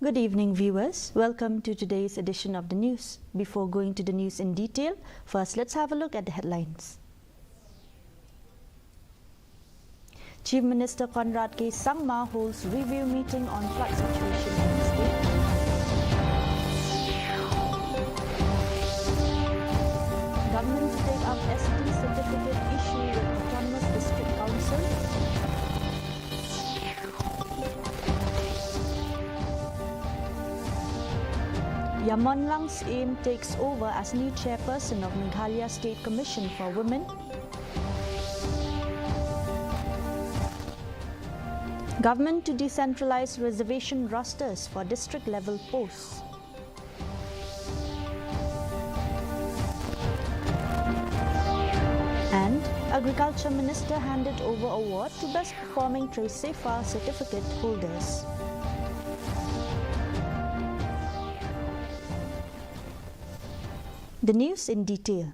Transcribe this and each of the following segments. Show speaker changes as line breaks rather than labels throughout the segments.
Good evening, viewers. Welcome to today's edition of the news. Before going to the news in detail, first let's have a look at the headlines. Chief Minister Conrad K. Sangma holds review meeting on flood situation in the state. Government to take up ST certificate issue with Autonomous District Council. Yamonlang's aim takes over as new chairperson of Meghalaya State Commission for Women. Government to decentralize reservation rosters for district-level posts. And Agriculture Minister handed over award to best performing Tracefa certificate holders. The news in detail.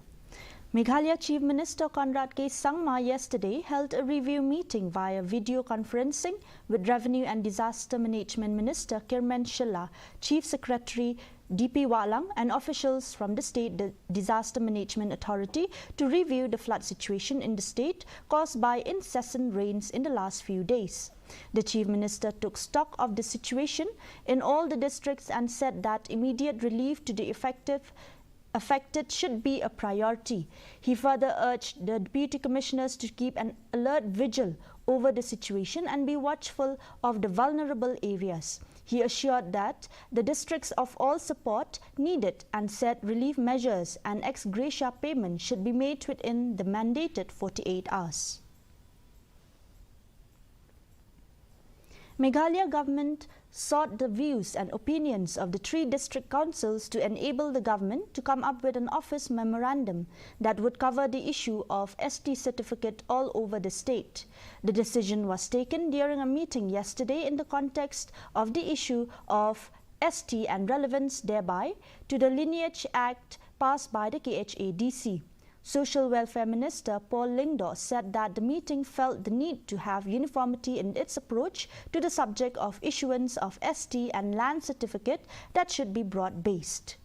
Meghalaya Chief Minister Conrad K. Sangma yesterday held a review meeting via video conferencing with Revenue and Disaster Management Minister Kirman Shilla, Chief Secretary DP Walang and officials from the State Disaster Management Authority to review the flood situation in the state caused by incessant rains in the last few days. The Chief Minister took stock of the situation in all the districts and said that immediate relief to the affected should be a priority. He further urged the Deputy Commissioners to keep an alert vigil over the situation and be watchful of the vulnerable areas. He assured that the districts of all support needed and said relief measures and ex gratia payment should be made within the mandated 48 hours. Meghalaya government sought the views and opinions of the 3 district councils to enable the government to come up with an office memorandum that would cover the issue of ST certificate all over the state. The decision was taken during a meeting yesterday in the context of the issue of ST and relevance thereby to the Lineage Act passed by the KHADC. Social Welfare Minister Paul Lingdo said that the meeting felt the need to have uniformity in its approach to the subject of issuance of ST and land certificate that should be broad-based.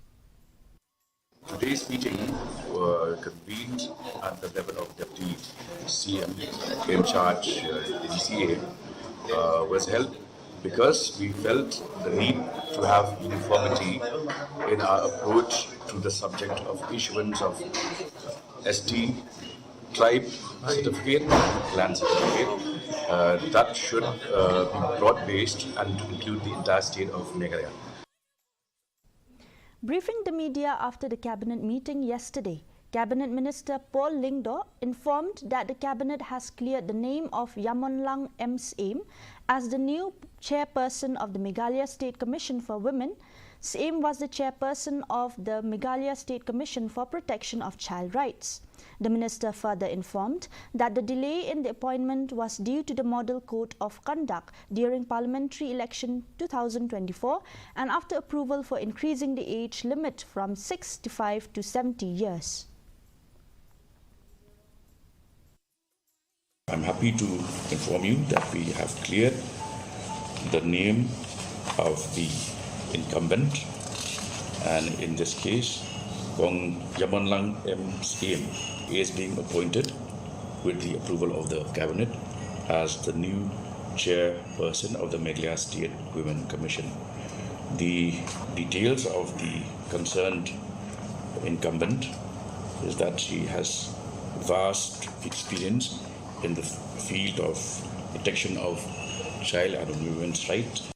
Today's meeting convened at the level of Deputy CM in charge, DCA, was held because we felt the need to have uniformity in our approach to the subject of issuance of ST, tribe certificate, land certificate. That should be broad-based and include the entire state of Meghalaya.
Briefing the media after the cabinet meeting yesterday, Cabinet Minister Paul Lingdo informed that the cabinet has cleared the name of Yamonlang M's Aim as the new chairperson of the Meghalaya State Commission for Women. Same was the chairperson of the Meghalaya State Commission for Protection of Child Rights. The minister further informed that the delay in the appointment was due to the Model Code of Conduct during Parliamentary Election 2024 and after approval for increasing the age limit from 65 to 70 years.
I'm happy to inform you that we have cleared the name of the incumbent, and in this case, Kong Yamonlang M. Aim is being appointed with the approval of the cabinet as the new chairperson of the Meghalaya State Women Commission. The details of the concerned incumbent is that she has vast experience in the field of protection of child and women's rights.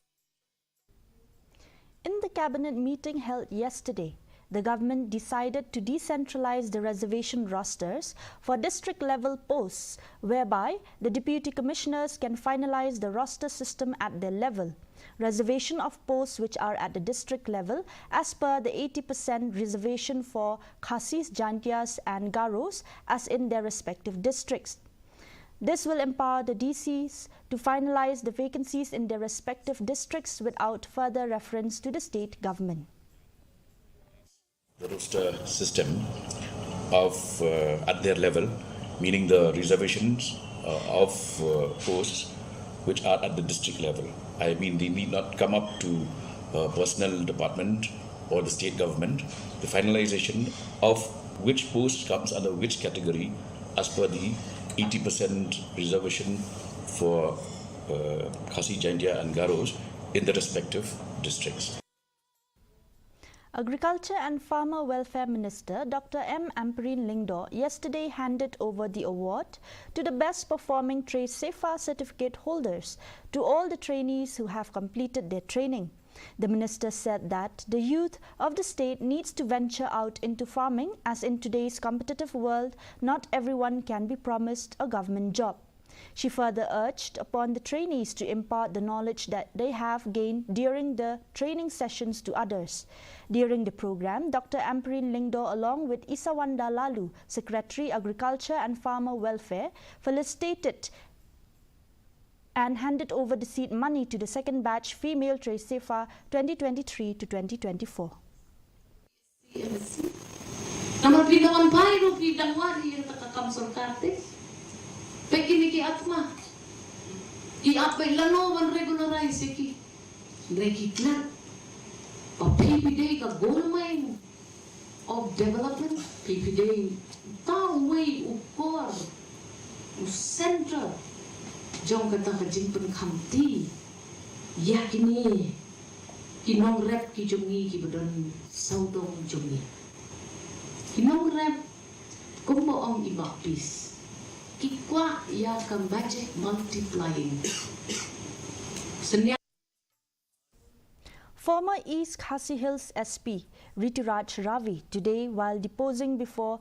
In the cabinet meeting held yesterday, the government decided to decentralize the reservation rosters for district-level posts, whereby the deputy commissioners can finalize the roster system at their level. Reservation of posts which are at the district level as per the 80% reservation for Khasis, Jantias and Garos as in their respective districts. This will empower the DCs to finalize the vacancies in their respective districts without further reference to the state government.
The roster system of at their level, meaning the reservations of posts which are at the district level. I mean, they need not come up to personnel department or the state government, the finalization of which post comes under which category as per the 80% reservation for Khasi, Jaintia and Garos in the respective districts.
Agriculture and Farmer Welfare Minister Dr. M. Amperine Lyngdoh yesterday handed over the award to the best performing Trace Safer certificate holders to all the trainees who have completed their training. The minister said that the youth of the state needs to venture out into farming, as in today's competitive world, not everyone can be promised a government job. She further urged upon the trainees to impart the knowledge that they have gained during the training sessions to others. During the program, Dr. Amperine Lyngdoh, along with Isawanda Lalu, Secretary Agriculture and Farmer Welfare, felicitated and handed over the seed money to the second batch female Trace Safer 2023 to 2024.
Namun pindawan bayi bidang wari yang takakam karte. Pekini ki atma. I apel lanovan regularize ki. Rekitlan. PPD ka goal mine of development. PPD tao way ukor. Center. Jong kata kajimpen kamti. Yakini. Kinong rep ki jongi ki bedon saudong jongi. Kinong rep kumbo ong ibapis. Kikwa ya kambaje multiplying.
Former East Khasi Hills SP Rituraj Ravi today, while deposing before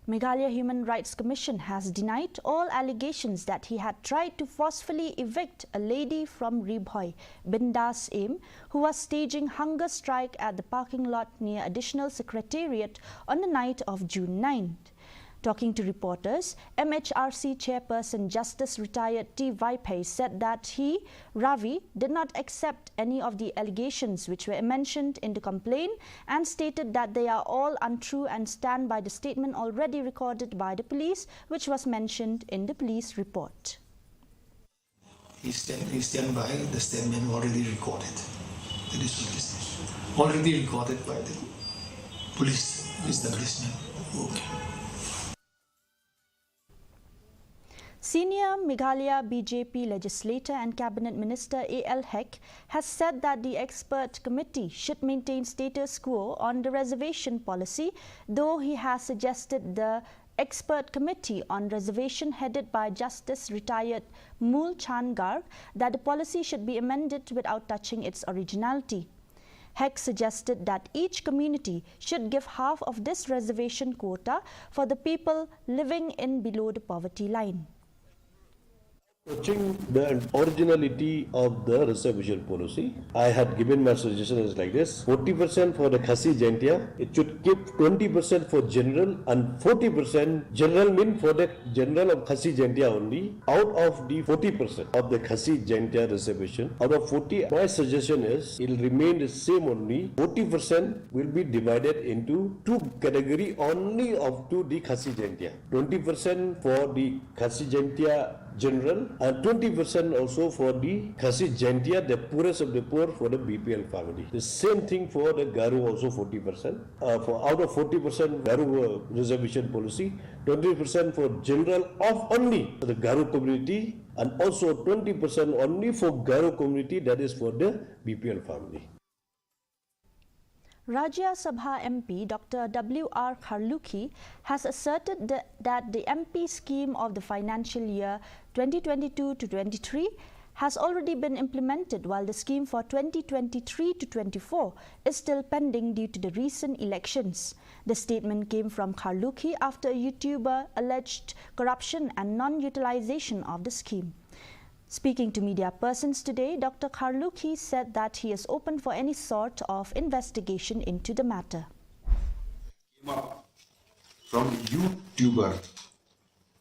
Meghalaya Human Rights Commission, has denied all allegations that he had tried to forcefully evict a lady from Ribhoi, Bindas Aim, who was staging hunger strike at the parking lot near Additional Secretariat on the night of June 9th. Talking to reporters, MHRC Chairperson Justice Retired T. Vaipai said that he, Ravi, did not accept any of the allegations which were mentioned in the complaint and stated that they are all untrue and stand by the statement already recorded by the police, which was mentioned in the police report.
He stand by the statement already recorded. That is what it is. Already recorded by the police establishment. Okay.
Senior Meghalaya BJP legislator and Cabinet Minister A.L. Hek has said that the expert committee should maintain status quo on the reservation policy, though he has suggested the expert committee on reservation headed by Justice Retired Mool Chan Garg that the policy should be amended without touching its originality. Hek suggested that each community should give half of this reservation quota for the people living in below the poverty line.
Touching the originality of the reservation policy, I had given my suggestion as like this: 40% for the Khasi Jaintia, it should keep 20% for general and 40% general mean for the general of Khasi Jaintia only. Out of the 40% of the Khasi Jaintia reservation, out of 40, my suggestion is it will remain the same only. 40% will be divided into two category only of to the Khasi Jaintia. 20% for the Khasi Jaintia general and 20% also for the Khasi Jaintia, the poorest of the poor, for the BPL family. The same thing for the Garu, also 40%. For out of 40% Garu reservation policy, 20% for general of only the Garu community and also 20% only for Garu community, that is for the BPL family.
Rajya Sabha MP Dr. W.R. Kharlukhi has asserted that the MP scheme of the financial year 2022 to 23 has already been implemented, while the scheme for 2023 to 24 is still pending due to the recent elections. The statement came from Kharlukhi after a YouTuber alleged corruption and non-utilization of the scheme. Speaking to media persons today, Dr. Kharlukhi said that he is open for any sort of investigation into the matter.
Came up from a YouTuber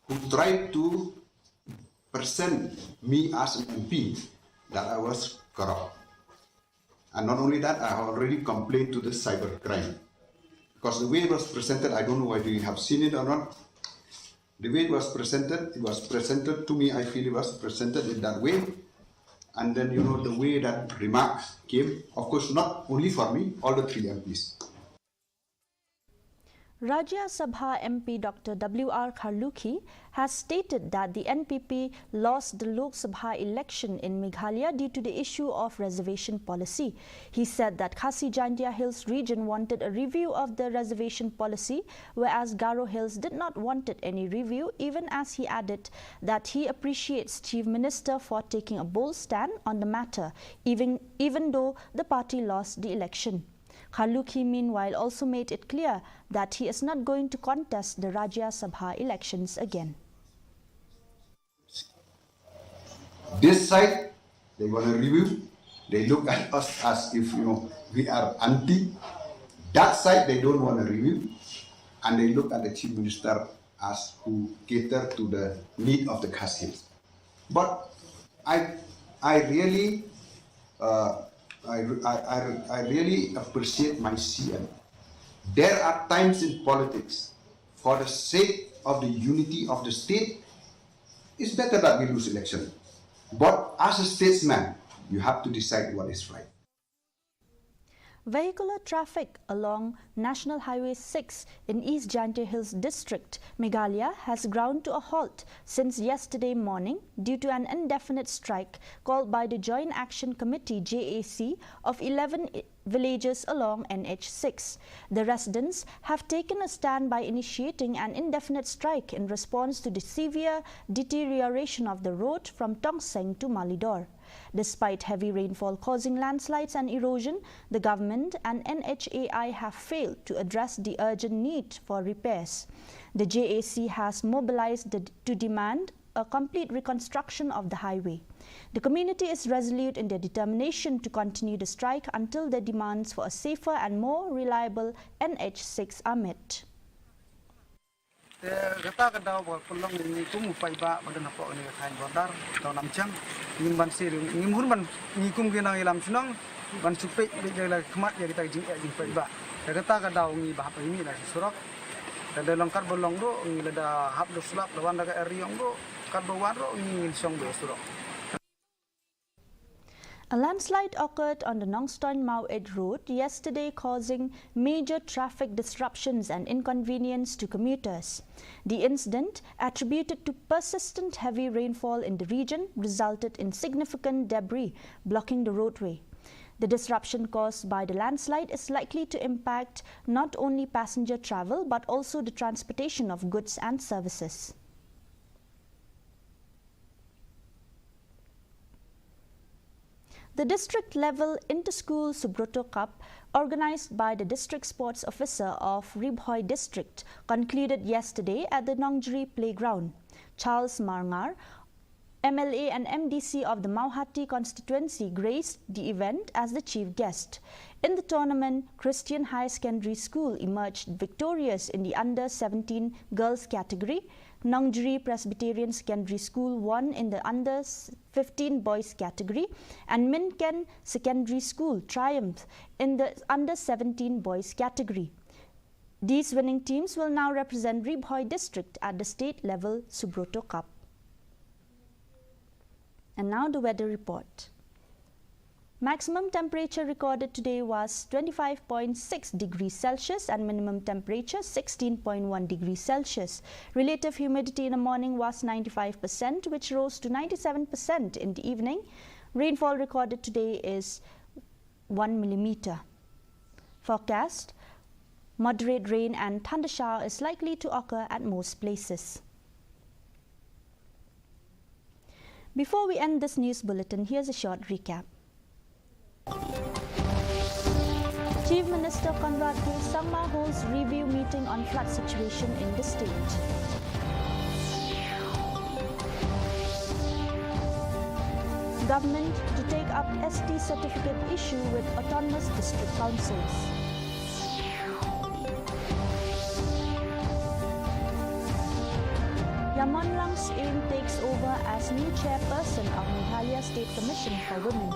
who tried to present me as an MP that I was corrupt. And not only that, I have already complained to the cybercrime. Because the way it was presented, I don't know whether you have seen it or not. The way it was presented to me, I feel it was presented in that way. And then, you know, the way that remarks came, of course, not only for me, all the three MPs.
Rajya Sabha MP Dr. W.R. Kharlukhi has stated that the NPP lost the Lok Sabha election in Meghalaya due to the issue of reservation policy. He said that Khasi Jaintia Hills region wanted a review of the reservation policy, whereas Garo Hills did not wanted any review, even as he added that he appreciates Chief Minister for taking a bold stand on the matter, even though the party lost the election. Kharlukhi meanwhile also made it clear that he is not going to contest the Rajya Sabha elections again.
This side, they want to review. They look at us as if, you know, we are anti. That side, they don't want to review. And they look at the Chief Minister as who cater to the need of the Khasis. But I really I really appreciate my CM. There are times in politics, for the sake of the unity of the state, it's better that we lose election. But as a statesman, you have to decide what is right.
Vehicular traffic along National Highway 6 in East Jaintia Hills district, Meghalaya, has ground to a halt since yesterday morning due to an indefinite strike called by the Joint Action Committee JAC of 11 villages along NH6. The residents have taken a stand by initiating an indefinite strike in response to the severe deterioration of the road from Tongseng to Malidor. Despite heavy rainfall causing landslides and erosion, the government and NHAI have failed to address the urgent need for repairs. The JAC has mobilized to demand a complete reconstruction of the highway. The community is resolute in their determination to continue the strike until their demands for a safer and more reliable NH6 are met.
Kata kadau buat pulang ini kum upai ba badan apa ini kain bandar atau namcang ingin ban siri ingin hur ban ngikum kena ilam sunang ban supek bila kemat ya kita jing upai ba. Kata kadau ini bah apa ini lah surak dan dalam kar bolong ro ini ada hab do sulap lawan daga eriong ro kar bawan ro ini song do surak.
A landslide occurred on the Nongstoin Mau-Ed Road yesterday, causing major traffic disruptions and inconvenience to commuters. The incident, attributed to persistent heavy rainfall in the region, resulted in significant debris blocking the roadway. The disruption caused by the landslide is likely to impact not only passenger travel but also the transportation of goods and services. The district-level inter-school Subroto Cup, organized by the District Sports Officer of Ribhoi District, concluded yesterday at the Nongjiri Playground. Charles Marngar, MLA and MDC of the Mauhati constituency, graced the event as the chief guest. In the tournament, Christian High Secondary School emerged victorious in the under-17 girls category. Nongjiri Presbyterian Secondary School won in the under-15 boys category, and Minken Secondary School triumphed in the under-17 boys category. These winning teams will now represent Ribhoi District at the state-level Subroto Cup. And now the weather report. Maximum temperature recorded today was 25.6 degrees Celsius and minimum temperature 16.1 degrees Celsius. Relative humidity in the morning was 95%, which rose to 97% in the evening. Rainfall recorded today is 1 millimeter. Forecast: moderate rain and thunder shower is likely to occur at most places. Before we end this news bulletin, here's a short recap. Chief Minister Conrad K. Sangma holds review meeting on flood situation in the state. Government to take up ST certificate issue with autonomous district councils. Yamonlang's aim takes over as new chairperson of Meghalaya State Commission for Women.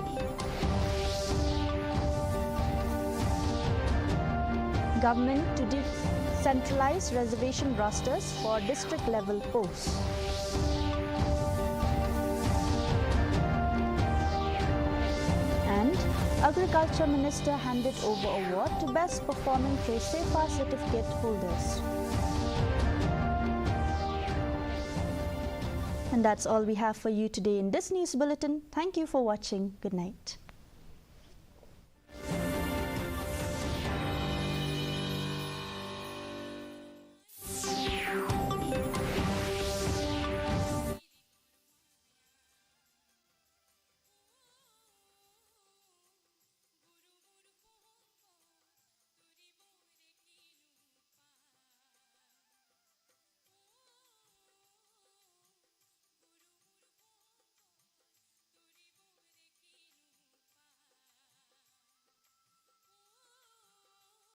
Government to decentralize reservation rosters for district-level posts. Agriculture Minister handed over award to Best Performing Tresepa certificate holders. And that's all we have for you today in this news bulletin. Thank you for watching. Good night.